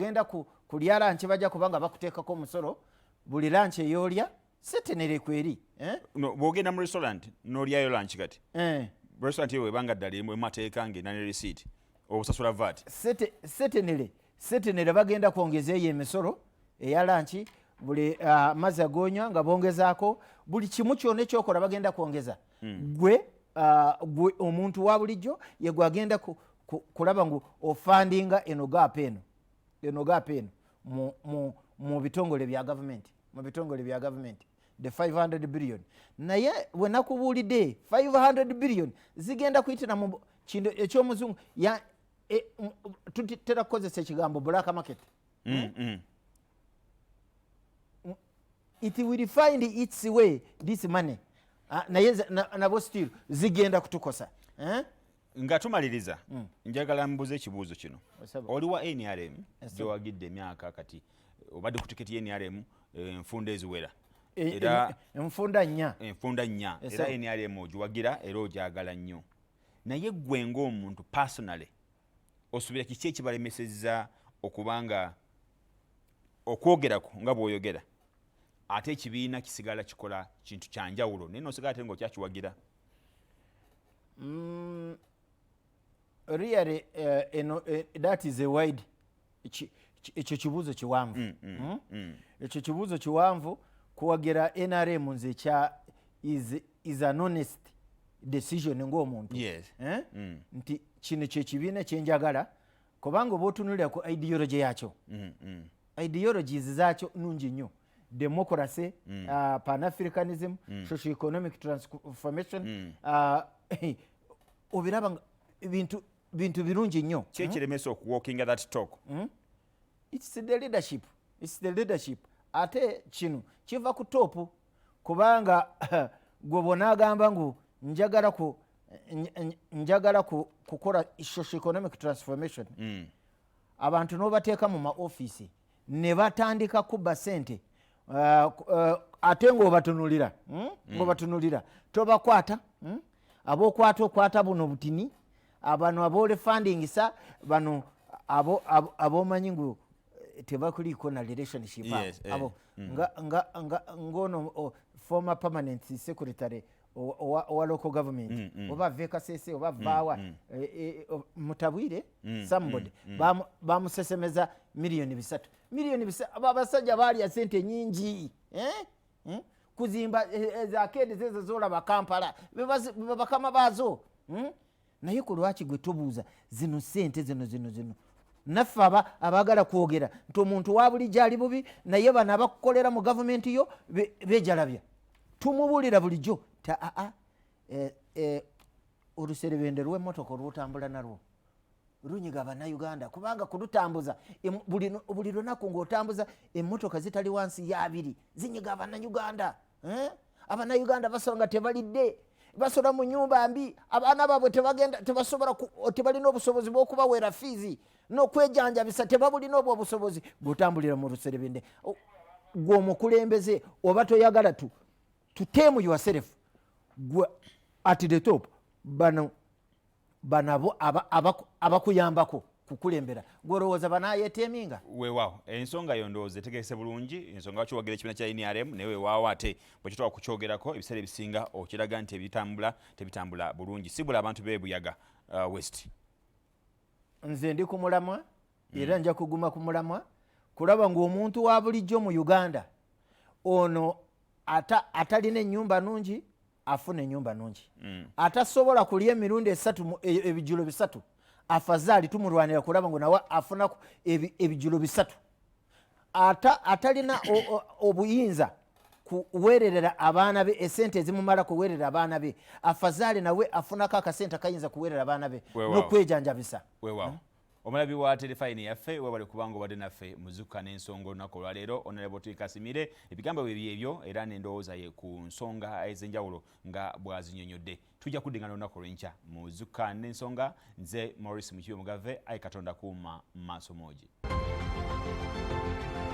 bwagenda kulya lanchi bajja kubanga bakuteekako omusolo buli lanchi eyolya setenere kweri no bwogenda mu restaurant n'olyayo lanchi kati restaurant yewe banga ddala emu emateeka ng'ena ne receipt obusasula VAT setenere bagenda kwongezeeyo emisolo eya lanchi buli mazzi agonywa nga bongezaako buli kimu kyonna ekyokola bagenda kwongeza gwe omuntu wa bulijjo ye gwagenda kulaba ngu ofandinga eno gaapa eno mu bitongole bya gavumenti the 500 billion naye wenakubuulidde 500 billion zigenda kuyitira mu kintu ekyomuzungu tutera kukozesa ekigambo black market. It will find its way this money naye nabo still zigenda kutukosa nga tumaliriza njagala mbuze ekibuuzo kino oli wa NRM gyewagidde emyaka kati obadde ku tiketi ya NRM enfunda eziwera era enfunda nnya era NRM ogiwagira era ogyagala nnyo naye gwe ng'omuntu personally osubira kiki ekibalemesezza okubanga okwogerako nga bw'oyogera ate ekibiina kisigala kikola kintu kyanjawulo naye nosigala ate ng'okyakiwagira? Really that is a wide ekyo kibuuzo kiwanvu ekyo kibuuzo kiwanvu kuwagira NRM nze kya is an honest decision ng'omuntu nti kino kyekibiina kyenjagala kubanga oba otunulira ku ideology yakyo ideologies zaakyo nungi nnyo democracy pan-africanism socio-economic transformation obiraba bintu birungi nnyo kyekiremesa okuwalking that talk. It's the leadership ate kino kiva ku topu kubanga gwe bonaagamba ngu njagala kukola socio-economic transformation abantu n'obateeka mu maofisi ne batandika kubba ssente ate ng'obatunulira tobakwata okwata buno butini abano aboole fundingisa bano abomanyi ngu tebakuliiko na relationship abo ngono former permanent secretary owa local government oba vekasese oba vaawa mutabwire somebody bamusesemeza miliyoni 3 abasajja baalya sente nyingi kuzimba zakedi zezo zolaba Kampala bakama baazo naye ku lwaki gwe tobuuza zino sente zino naffe abaagala kwogera nti omuntu wa bulijjo ali bubi naye bano abakukolera mu gavumenti yo bejalabya tumubuulira bulijjo oluserebende lw'emmotoka olwotambula nalwo lunyiga bannayuganda kubanga kulutambuza buli lunaku ng'otambuza emmotoka zitali wansi ya 2 zinyiga abannayuganda abannayuganda basola nga tebalidde basola mu nyumba mbi abaana baabwe tebalina obusobozi bw'okubaweera fiizi n'okwejanjabisa tebabulina obwo obusobozi bw'otambulira mu luserebende gwe omukulembeze oba toyagala tutemu yourself gwe at the top bano abakuyambako kukulembera gwe olowooza banaayeteeminga? Weewaawo ensonga yo ndowooza etegeese bulungi ensonga wakiwagira ekibiina kya NRM naye weewaawo ate bwe kitwala kukyogerako ebiseera ebisinga okiraga nti tebitambula bulungi sibula abantu beebuyaga West. Nze ndi ku mulamwa era nja kuguma ku mulamwa kulaba ng'omuntu wa bulijjo mu Uganda ono atalina ennyumba nungi afuna ennyumba nungi atasobola kulya emirundi 3 ebijjulo 3 afazaali tumulwanira kulaba ngo nawe afuna ebijjulo 3 atalina obuyinza kuweerera abaana be esente ezimumala kuweerera abaana be afazaali nawe afunako akasente akayinza kuweerera abaana be n'okwejanjabisa. Omulabi wa telefayini yaffe webale kubanga obadde naffe muzuka n'ensonga olunaku olwaleero Honorable Tinkasimire ebigambo byebyo era n'endowooza ye ku nsonga ez'enjawulo nga bwazinnyonnyodde. Tujja kuddingana olunaku olw'enkya muzuka n'ensonga. Nze Maurice Mukibe Mugave ayi Katonda kuuma maaso moogi.